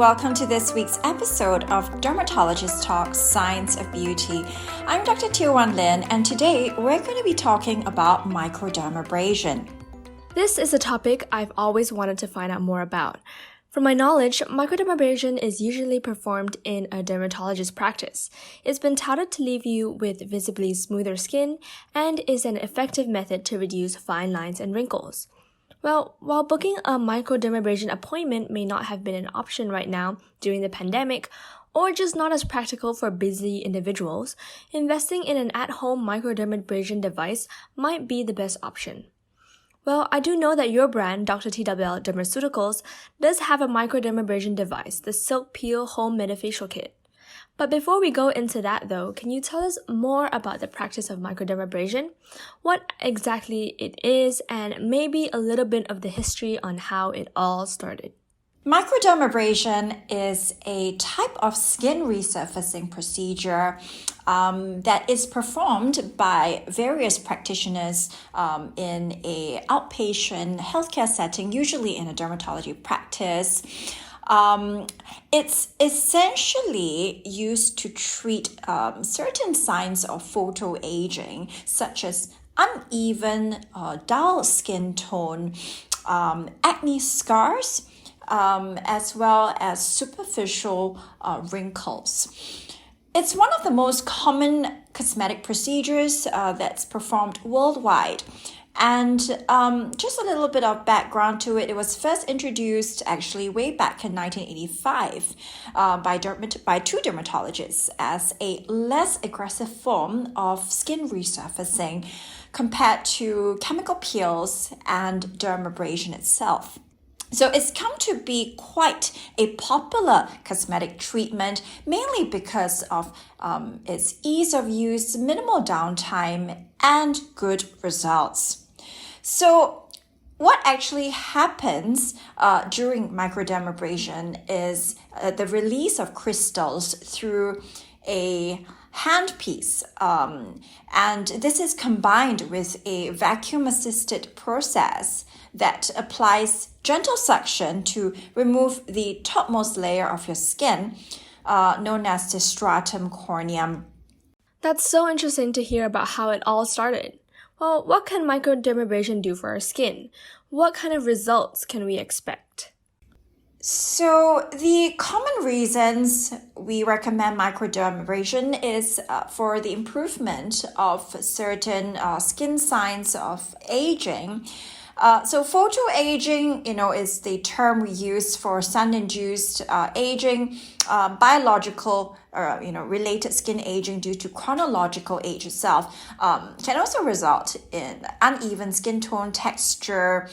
welcome to this week's episode of Dermatologist Talk Science of Beauty. I'm Dr. Teo-Wan Lin, and today we're going to be talking about microdermabrasion. This is a topic I've always wanted to find out more about. From my knowledge, microdermabrasion is usually performed in a dermatologist's practice. It's been touted to leave you with visibly smoother skin and is an effective method to reduce fine lines and wrinkles. Well, while booking a microdermabrasion appointment may not have been an option right now during the pandemic, or just not as practical for busy individuals, investing in an at-home microdermabrasion device might be the best option. Well, I do know that your brand, Dr. TWL Dermaceuticals, does have a microdermabrasion device, the Silk Peel Home Metafacial Kit. But before we go into that though, can you tell us more about the practice of microdermabrasion, what exactly it is, and maybe a little bit of the history on how it all started? Microdermabrasion is a type of skin resurfacing procedure that is performed by various practitioners in a outpatient healthcare setting, usually in a dermatology practice. It's essentially used to treat certain signs of photoaging, such as uneven, dull skin tone, acne scars, as well as superficial wrinkles. It's one of the most common cosmetic procedures that's performed worldwide. And just a little bit of background to it, it was first introduced actually way back in 1985 by two dermatologists as a less aggressive form of skin resurfacing compared to chemical peels and dermabrasion itself. So it's come to be quite a popular cosmetic treatment, mainly because of its ease of use, minimal downtime, and good results. So what actually happens during microdermabrasion is the release of crystals through a handpiece, and this is combined with a vacuum-assisted process that applies gentle suction to remove the topmost layer of your skin, known as the stratum corneum. That's so interesting to hear about how it all started. Well, what can microdermabrasion do for our skin? What kind of results can we expect? So the common reasons we recommend microdermabrasion is for the improvement of certain skin signs of aging. So photoaging, is the term we use for sun-induced aging, biological, related skin aging due to chronological age itself, can also result in uneven skin tone, texture,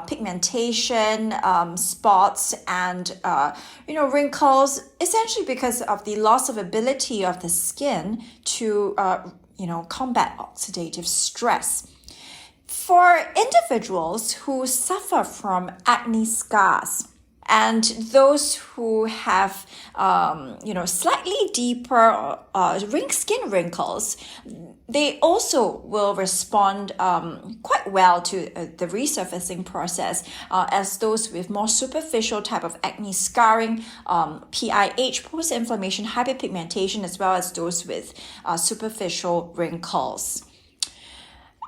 pigmentation, spots, and, wrinkles, essentially because of the loss of ability of the skin to, combat oxidative stress. For individuals who suffer from acne scars and those who have, slightly deeper skin wrinkles, they also will respond quite well to the resurfacing process as those with more superficial type of acne scarring, PIH, post-inflammation, hyperpigmentation, as well as those with superficial wrinkles.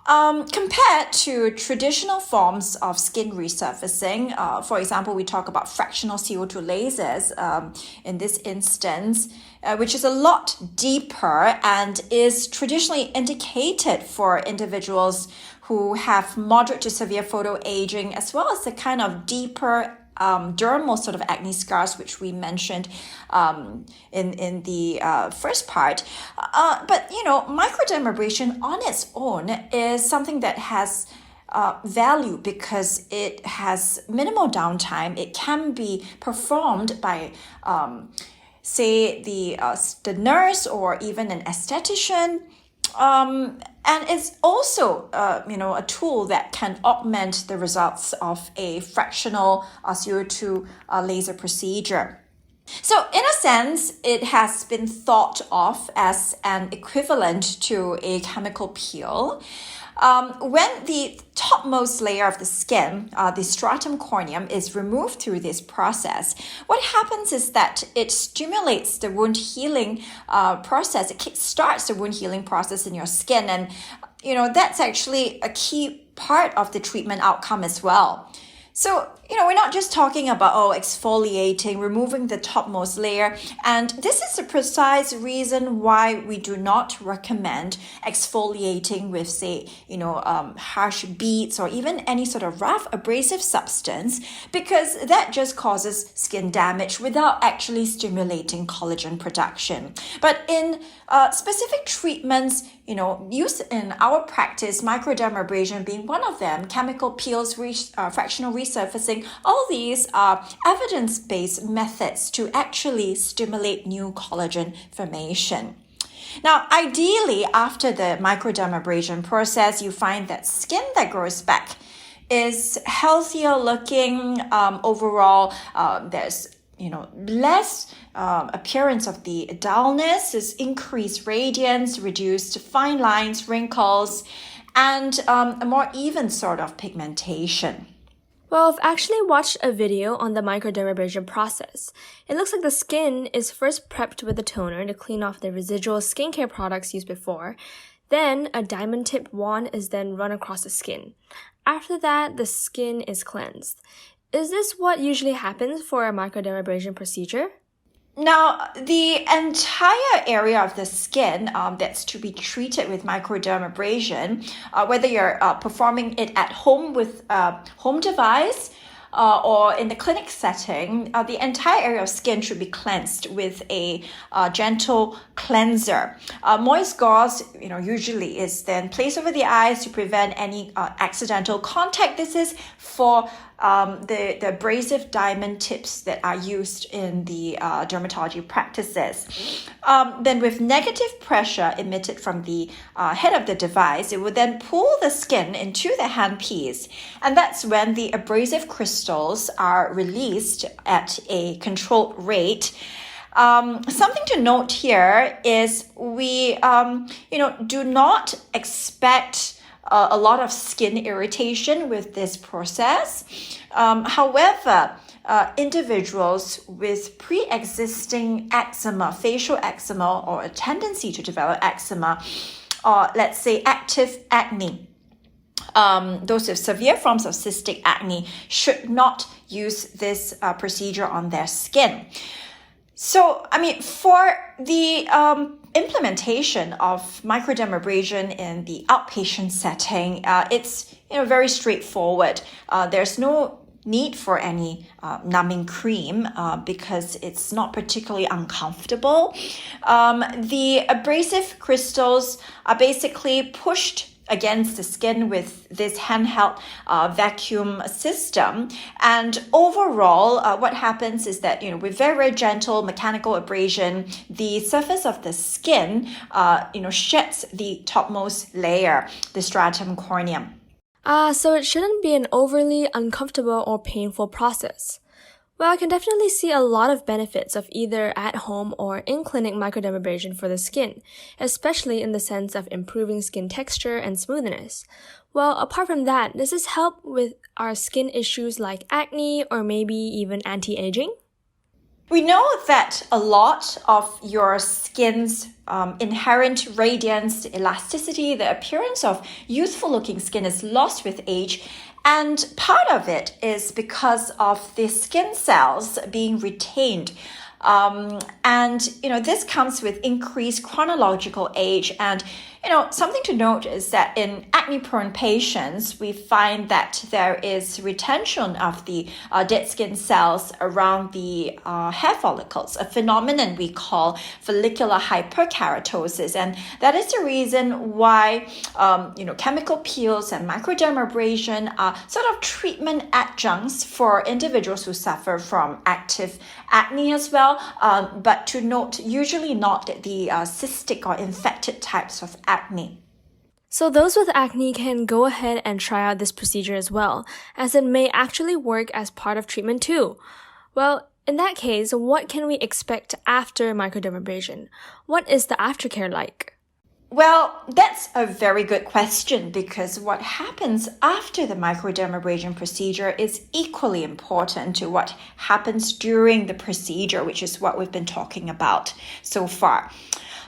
Compared to traditional forms of skin resurfacing, for example, we talk about fractional CO2 lasers in this instance, which is a lot deeper and is traditionally indicated for individuals who have moderate to severe photoaging, as well as the kind of deeper dermal sort of acne scars, which we mentioned in the first part. But microdermabrasion on its own is something that has value because it has minimal downtime. It can be performed by say the nurse or even an esthetician. And it's also, a tool that can augment the results of a fractional CO2 laser procedure. So in a sense, it has been thought of as an equivalent to a chemical peel. When the topmost layer of the skin, the stratum corneum, is removed through this process, what happens is that it stimulates the wound healing process. It kickstarts the wound healing process in your skin. And, that's actually a key part of the treatment outcome as well. So, we're not just talking about, exfoliating, removing the topmost layer. And this is the precise reason why we do not recommend exfoliating with, say, harsh beads or even any sort of rough abrasive substance, because that just causes skin damage without actually stimulating collagen production. But in specific treatments, used in our practice, microdermabrasion being one of them, chemical peels, fractional resurfacing, all these are evidence-based methods to actually stimulate new collagen formation. Now, ideally, after the microdermabrasion process, you find that skin that grows back is healthier looking overall. There's less appearance of the dullness, is increased radiance, reduced fine lines, wrinkles, and a more even sort of pigmentation. Well, I've actually watched a video on the microdermabrasion process. It looks like the skin is first prepped with a toner to clean off the residual skincare products used before. Then, a diamond-tipped wand is then run across the skin. After that, the skin is cleansed. Is this what usually happens for a microdermabrasion procedure? Now, the entire area of the skin that's to be treated with microdermabrasion, whether you're performing it at home with a home device or in the clinic setting, the entire area of skin should be cleansed with a gentle cleanser. Moist gauze, usually is then placed over the eyes to prevent any accidental contact. This is for the abrasive diamond tips that are used in the dermatology practices. Then with negative pressure emitted from the head of the device, it would then pull the skin into the handpiece. And that's when the abrasive crystals are released at a controlled rate. Something to note here is we, do not expect a lot of skin irritation with this process. However, individuals with pre-existing eczema, facial eczema, or a tendency to develop eczema, or let's say active acne, those with severe forms of cystic acne should not use this procedure on their skin. So, for the implementation of microdermabrasion in the outpatient setting, it's very straightforward. There's no need for any numbing cream because it's not particularly uncomfortable. The abrasive crystals are basically pushed against the skin with this handheld vacuum system. And overall, what happens is that, with very, very gentle mechanical abrasion, the surface of the skin, sheds the topmost layer, the stratum corneum. So it shouldn't be an overly uncomfortable or painful process. Well, I can definitely see a lot of benefits of either at-home or in-clinic microdermabrasion for the skin, especially in the sense of improving skin texture and smoothness. Well, apart from that, does this help with our skin issues like acne or maybe even anti-aging? We know that a lot of your skin's inherent radiance, elasticity, the appearance of youthful-looking skin is lost with age. And part of it is because of the skin cells being retained. This comes with increased chronological age. And, something to note is that in acne-prone patients, we find that there is retention of the dead skin cells around the hair follicles, a phenomenon we call follicular hyperkeratosis. And that is the reason why, chemical peels and microdermabrasion are sort of treatment adjuncts for individuals who suffer from active acne as well. But to note, usually not the cystic or infected types of acne. So those with acne can go ahead and try out this procedure as well, as it may actually work as part of treatment too. Well, In that case, what can we expect after microdermabrasion? What is the aftercare like? Well, that's a very good question because what happens after the microdermabrasion procedure is equally important to what happens during the procedure, which is what we've been talking about so far.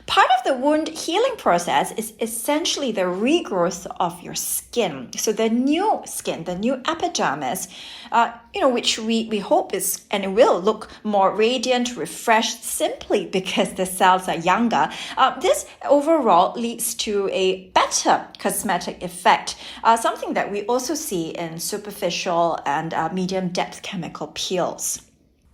Part of the wound healing process is essentially the regrowth of your skin. So the new skin, the new epidermis, which we hope is and it will look more radiant, refreshed simply because the cells are younger. This overall leads to a better cosmetic effect, something that we also see in superficial and medium depth chemical peels.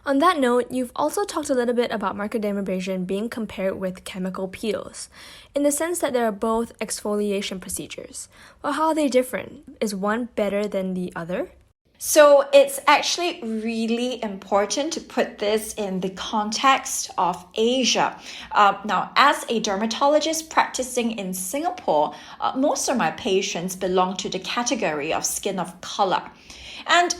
On that note, you've also talked a little bit about microdermabrasion being compared with chemical peels, in the sense that they are both exfoliation procedures. Well, how are they different? Is one better than the other? So it's actually really important to put this in the context of Asia. Now, as a dermatologist practicing in Singapore, most of my patients belong to the category of skin of color. And,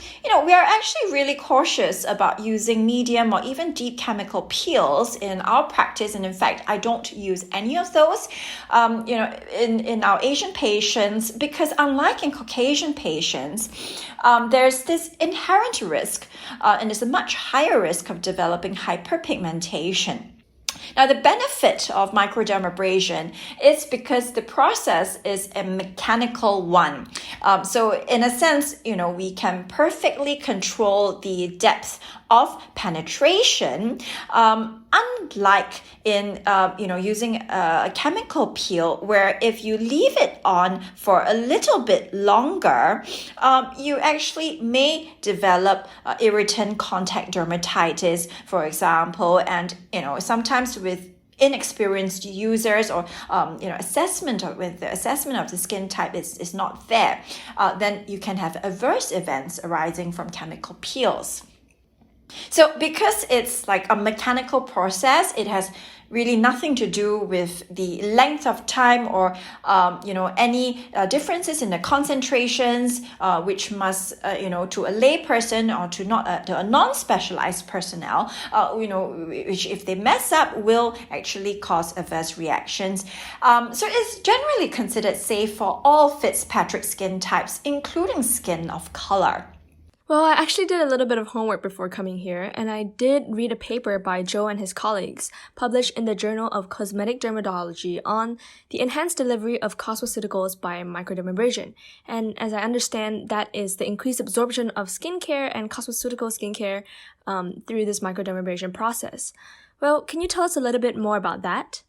we are actually really cautious about using medium or even deep chemical peels in our practice. And in fact, I don't use any of those, in our Asian patients, because unlike in Caucasian patients, there's this inherent risk, and there's a much higher risk of developing hyperpigmentation. Now, the benefit of microdermabrasion is because the process is a mechanical one. So in a sense, we can perfectly control the depth of penetration, unlike in, using a chemical peel where if you leave it on for a little bit longer, you actually may develop irritant contact dermatitis, for example, and, sometimes with inexperienced users or assessment of the skin type is not there, then you can have adverse events arising from chemical peels. So because it's like a mechanical process, it has really nothing to do with the length of time or, any differences in the concentrations, which must, to a lay person or to a non-specialized personnel, which if they mess up will actually cause adverse reactions. So it's generally considered safe for all Fitzpatrick skin types, including skin of color. Well, I actually did a little bit of homework before coming here, and I did read a paper by Joe and his colleagues published in the Journal of Cosmetic Dermatology on the enhanced delivery of cosmeceuticals by microdermabrasion. And as I understand, that is the increased absorption of skincare and cosmeceutical skincare through this microdermabrasion process. Well, can you tell us a little bit more about that?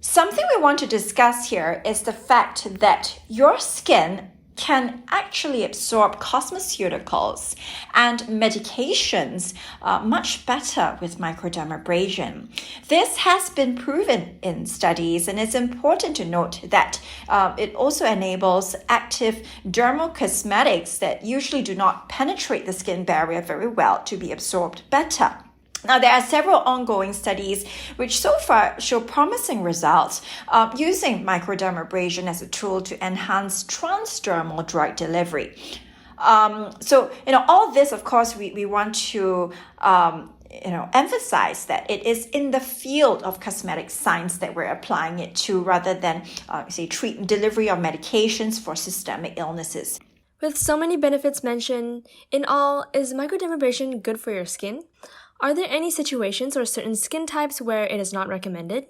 Something we want to discuss here is the fact that your skin can actually absorb cosmeceuticals and medications much better with microdermabrasion. This has been proven in studies, and it's important to note that it also enables active dermal cosmetics that usually do not penetrate the skin barrier very well to be absorbed better. Now, there are several ongoing studies which so far show promising results using microdermabrasion as a tool to enhance transdermal drug delivery. All this, of course, we want to emphasize that it is in the field of cosmetic science that we're applying it to rather than, delivery of medications for systemic illnesses. With so many benefits mentioned, in all, is microdermabrasion good for your skin? Are there any situations or certain skin types where it is not recommended?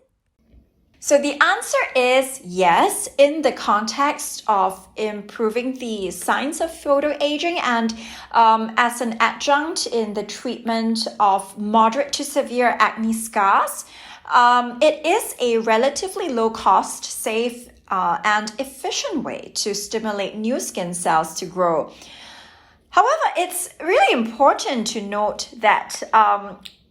So the answer is yes, in the context of improving the signs of photoaging and as an adjunct in the treatment of moderate to severe acne scars. It is a relatively low-cost, safe, and efficient way to stimulate new skin cells to grow. However, it's really important to note that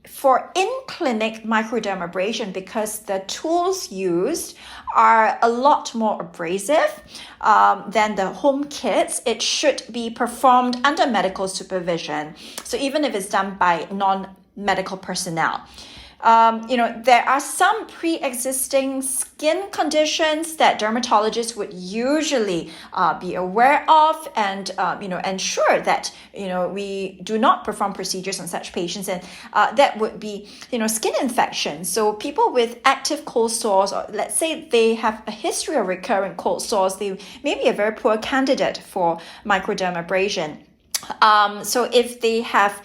for in-clinic microdermabrasion, because the tools used are a lot more abrasive than the home kits, it should be performed under medical supervision. So even if it's done by non-medical personnel. there are some pre-existing skin conditions that dermatologists would usually be aware of and, ensure that, we do not perform procedures on such patients. And that would be, skin infections. So people with active cold sores, or let's say they have a history of recurrent cold sores, they may be a very poor candidate for microdermabrasion. So if they have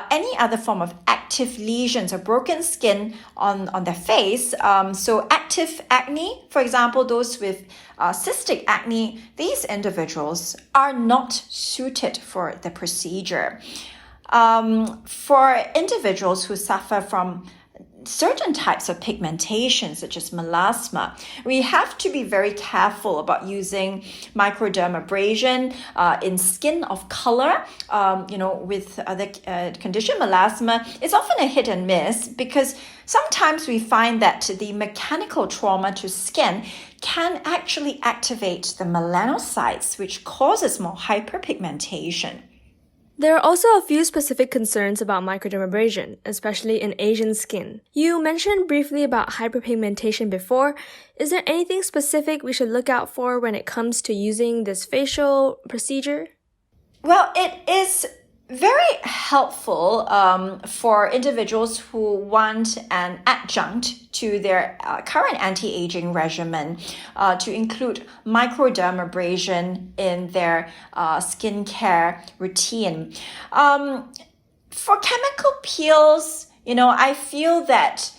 any other form of active lesions or broken skin on their face, so active acne, for example, those with cystic acne, these individuals are not suited for the procedure. For individuals who suffer from certain types of pigmentation, such as melasma, we have to be very careful about using microdermabrasion in skin of color. With the condition melasma, it's often a hit and miss because sometimes we find that the mechanical trauma to skin can actually activate the melanocytes, which causes more hyperpigmentation. There are also a few specific concerns about microdermabrasion, especially in Asian skin. You mentioned briefly about hyperpigmentation before. Is there anything specific we should look out for when it comes to using this facial procedure? Well, it is very helpful for individuals who want an adjunct to their current anti-aging regimen to include microdermabrasion in their skincare routine. For chemical peels, I feel that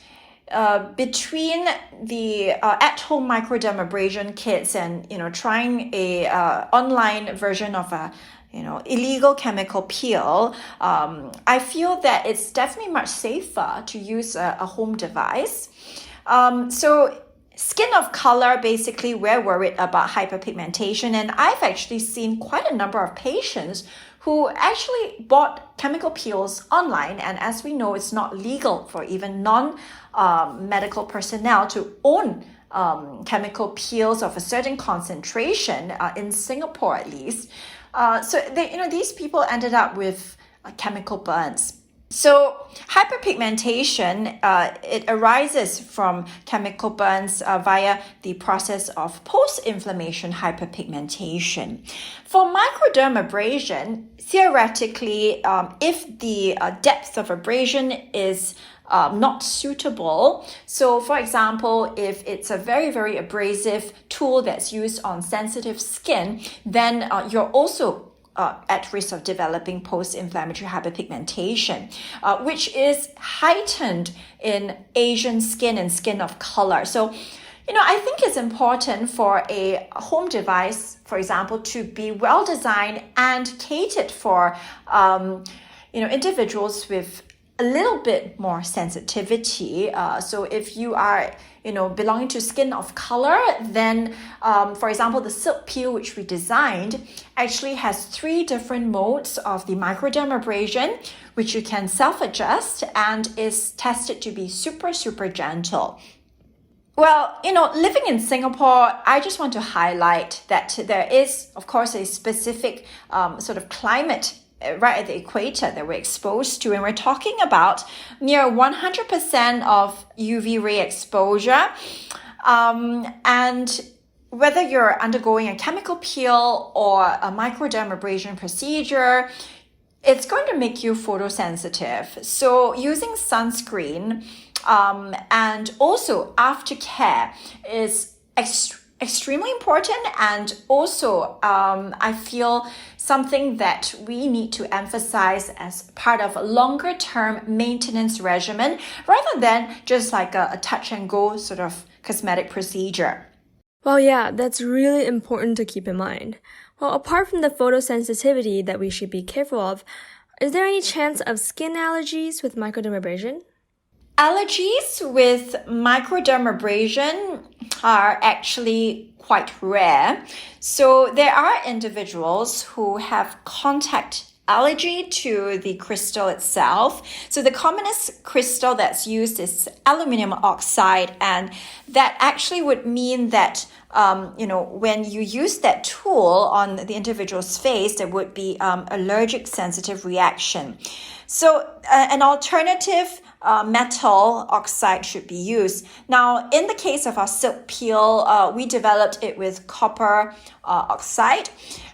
between the at-home microdermabrasion kits and trying a online version of a illegal chemical peel, I feel that it's definitely much safer to use a home device. So skin of color, basically, we're worried about hyperpigmentation, and I've actually seen quite a number of patients who actually bought chemical peels online, and as we know, it's not legal for even non-medical personnel to own chemical peels of a certain concentration, in Singapore at least. So these people ended up with chemical burns. So hyperpigmentation, it arises from chemical burns via the process of post-inflammation hyperpigmentation. For microdermabrasion, theoretically, if the depth of abrasion is not suitable. So for example, if it's a very, very abrasive tool that's used on sensitive skin, then you're also at risk of developing post-inflammatory hyperpigmentation, which is heightened in Asian skin and skin of color. So, I think it's important for a home device, for example, to be well designed and catered for, individuals with a little bit more sensitivity. So if you are, belonging to skin of color, then, for example, the silk peel, which we designed, actually has 3 different modes of the microdermabrasion, which you can self-adjust and is tested to be super, super gentle. Well, living in Singapore, I just want to highlight that there is, of course, a specific sort of climate right at the equator that we're exposed to, and we're talking about near 100% of UV ray exposure. And whether you're undergoing a chemical peel or a microdermabrasion procedure, it's going to make you photosensitive. So using sunscreen and also aftercare is extremely important, and also I feel something that we need to emphasize as part of a longer term maintenance regimen rather than just like a touch and go sort of cosmetic procedure. Well, yeah, that's really important to keep in mind. Well, apart from the photosensitivity that we should be careful of, is there any chance of skin allergies with microdermabrasion? Allergies with microdermabrasion are actually quite rare. So there are individuals who have contact allergy to the crystal itself. So the commonest crystal that's used is aluminum oxide, and that actually would mean that when you use that tool on the individual's face, there would be allergic sensitive reaction. So an alternative metal oxide should be used. Now, in the case of our silk peel, we developed it with copper oxide.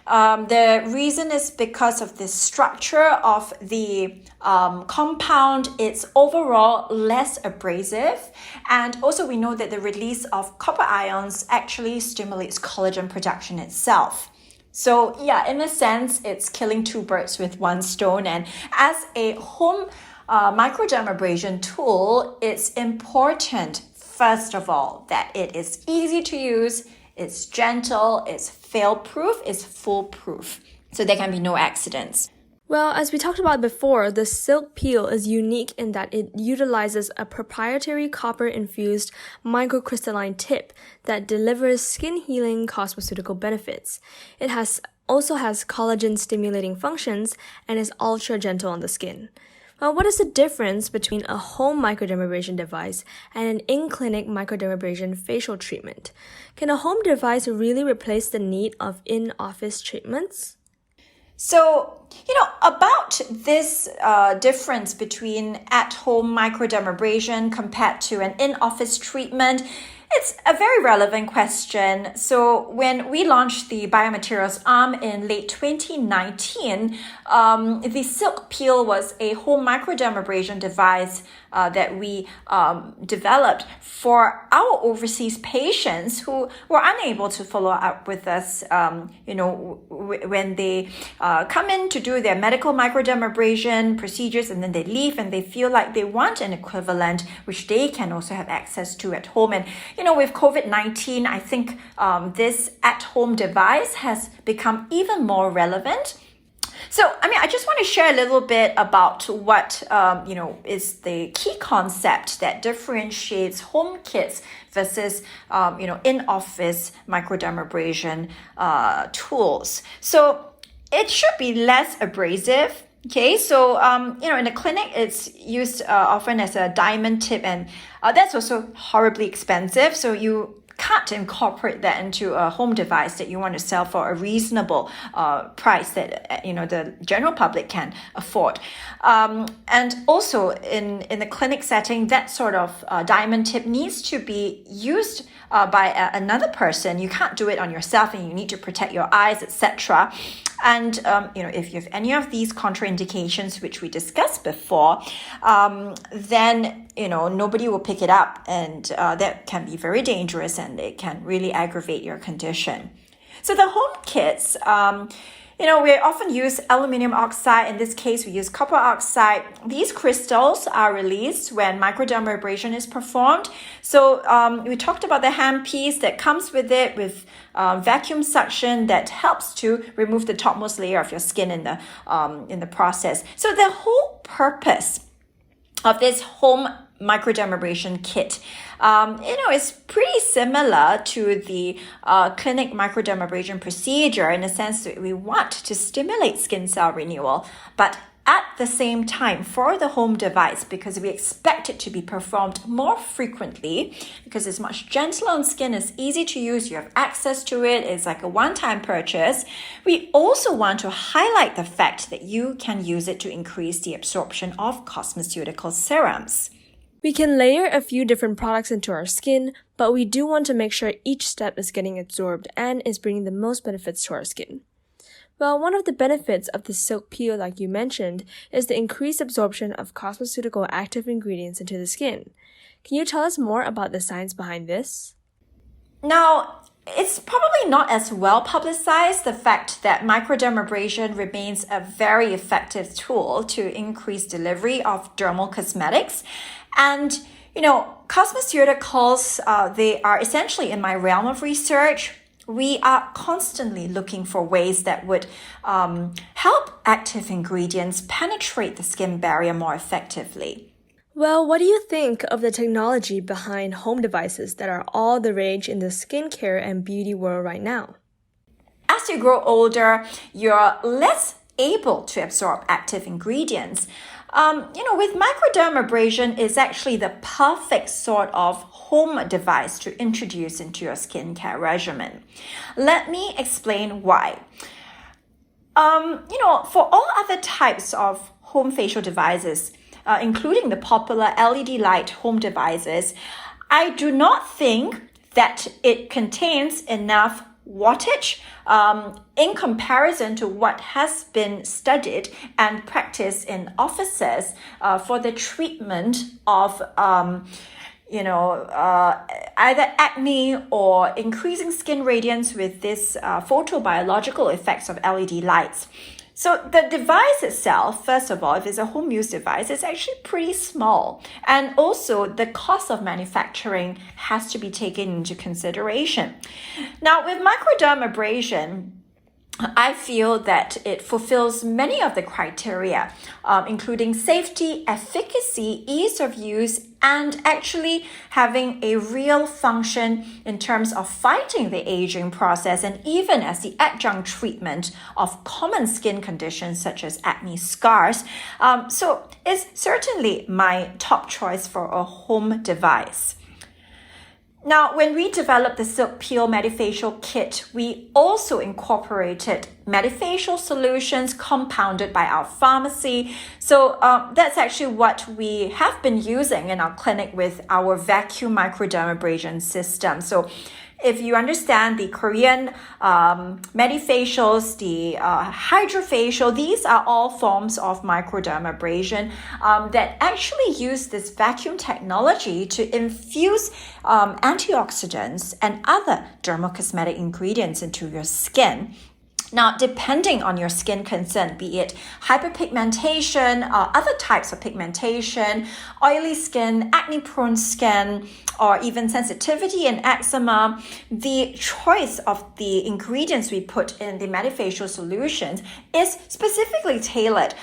The reason is because of the structure of the compound. It's overall less abrasive, and also we know that the release of copper ions actually stimulates collagen production itself. So yeah, in a sense, it's killing two birds with one stone. And as a home microdermabrasion tool, it's important, first of all, that it is easy to use, it's gentle, it's fail-proof, it's foolproof. So there can be no accidents. Well, as we talked about before, the silk peel is unique in that it utilizes a proprietary copper-infused microcrystalline tip that delivers skin-healing cosmeceutical benefits. It also has collagen-stimulating functions and is ultra-gentle on the skin. Well, what is the difference between a home microdermabrasion device and an in-clinic microdermabrasion facial treatment? Can a home device really replace the need of in-office treatments? So, about this difference between at-home microdermabrasion compared to an in-office treatment, it's a very relevant question. So when we launched the biomaterials arm in late 2019, the silk peel was a home microdermabrasion device that we developed for our overseas patients who were unable to follow up with us, when they come in to do their medical microdermabrasion procedures and then they leave and they feel like they want an equivalent, which they can also have access to at home. And, with COVID-19, I think this at-home device has become even more relevant. So, I just want to share a little bit about what, is the key concept that differentiates home kits versus, in-office microdermabrasion tools. So, it should be less abrasive. Okay, so, in the clinic, it's used often as a diamond tip, and that's also horribly expensive. So you can't incorporate that into a home device that you want to sell for a reasonable price that, the general public can afford. And also in the clinic setting, that sort of diamond tip needs to be used by another person. You can't do it on yourself, and you need to protect your eyes, etc. And, if you have any of these contraindications, which we discussed before, then, nobody will pick it up, and that can be very dangerous, and it can really aggravate your condition. So the home kits, we often use aluminum oxide. In this case, we use copper oxide. These crystals are released when microdermabrasion is performed. So we talked about the handpiece that comes with it, with vacuum suction that helps to remove the topmost layer of your skin in the process. So the whole purpose of this home microdermabrasion kit, is pretty similar to the clinic microdermabrasion procedure in the sense that we want to stimulate skin cell renewal, but at the same time for the home device, because we expect it to be performed more frequently, because it's much gentler on skin, it's easy to use, you have access to it, it's like a one-time purchase. We also want to highlight the fact that you can use it to increase the absorption of cosmeceutical serums. We can layer a few different products into our skin, but we do want to make sure each step is getting absorbed and is bringing the most benefits to our skin. Well, one of the benefits of the silk peel, like you mentioned, is the increased absorption of cosmeceutical active ingredients into the skin. Can you tell us more about the science behind this? Now, it's probably not as well publicized, the fact that microdermabrasion remains a very effective tool to increase delivery of dermal cosmetics. And, cosmeceuticals, they are essentially in my realm of research. We are constantly looking for ways that would help active ingredients penetrate the skin barrier more effectively. Well, what do you think of the technology behind home devices that are all the rage in the skincare and beauty world right now? As you grow older, you're less able to absorb active ingredients. With microdermabrasion, it's actually the perfect sort of home device to introduce into your skincare regimen. Let me explain why. For all other types of home facial devices, including the popular LED light home devices, I do not think that it contains enough wattage in comparison to what has been studied and practiced in offices for the treatment of either acne or increasing skin radiance with these photobiological effects of LED lights. So the device itself, first of all, if it's a home use device, it's actually pretty small. And also the cost of manufacturing has to be taken into consideration. Now, with microdermabrasion, I feel that it fulfills many of the criteria, including safety, efficacy, ease of use, and actually having a real function in terms of fighting the aging process and even as the adjunct treatment of common skin conditions such as acne scars. So it's certainly my top choice for a home device. Now, when we developed the Silk Peel Medifacial Kit, we also incorporated medifacial solutions compounded by our pharmacy. So that's actually what we have been using in our clinic with our vacuum microdermabrasion system. So if you understand the Korean medifacials, the hydrofacial, these are all forms of microdermabrasion that actually use this vacuum technology to infuse antioxidants and other dermocosmetic ingredients into your skin. Now, depending on your skin concern, be it hyperpigmentation, other types of pigmentation, oily skin, acne-prone skin, or even sensitivity and eczema, the choice of the ingredients we put in the medifacial solutions is specifically tailored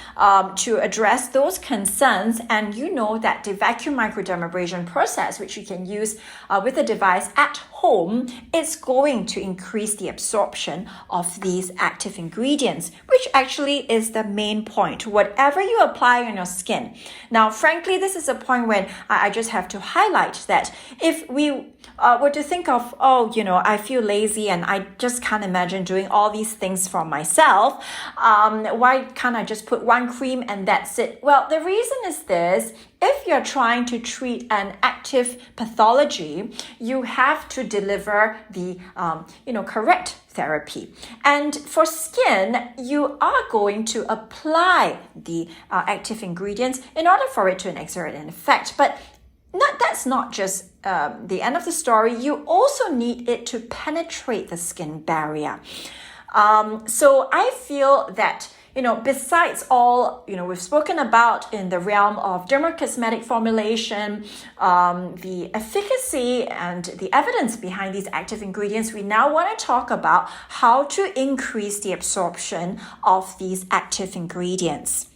to address those concerns. And you know that the vacuum microdermabrasion process, which you can use with the device at home, is going to increase the absorption of these active ingredients, which actually is the main point, whatever you apply on your skin. Now, frankly, this is a point when I just have to highlight that if we were to think of, I feel lazy and I just can't imagine doing all these things for myself, why can't I just put one cream and that's it? Well, the reason is this: if you're trying to treat an active pathology, you have to deliver the correct therapy. And for skin, you are going to apply the active ingredients in order for it to exert an effect. But that's not just the end of the story. You also need it to penetrate the skin barrier. So I feel that besides all, we've spoken about in the realm of dermocosmetic formulation, the efficacy and the evidence behind these active ingredients, we now want to talk about how to increase the absorption of these active ingredients.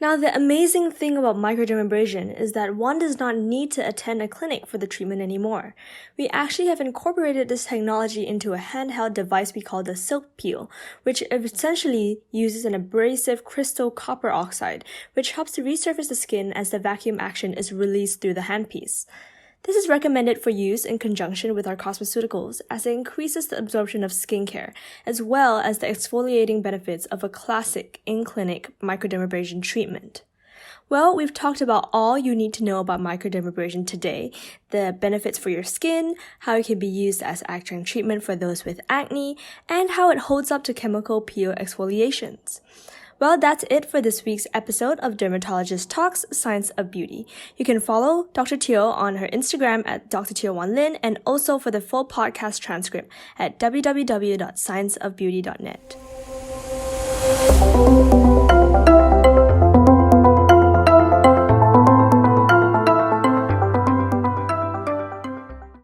Now, the amazing thing about microdermabrasion is that one does not need to attend a clinic for the treatment anymore. We actually have incorporated this technology into a handheld device we call the Silk Peel, which essentially uses an abrasive crystal copper oxide, which helps to resurface the skin as the vacuum action is released through the handpiece. This is recommended for use in conjunction with our cosmeceuticals as it increases the absorption of skincare, as well as the exfoliating benefits of a classic in-clinic microdermabrasion treatment. Well, we've talked about all you need to know about microdermabrasion today, the benefits for your skin, how it can be used as adjunct treatment for those with acne, and how it holds up to chemical peel exfoliations. Well, that's it for this week's episode of Dermatologist Talks Science of Beauty. You can follow Dr. Teo on her Instagram at drteo1lin and also for the full podcast transcript at www.scienceofbeauty.net.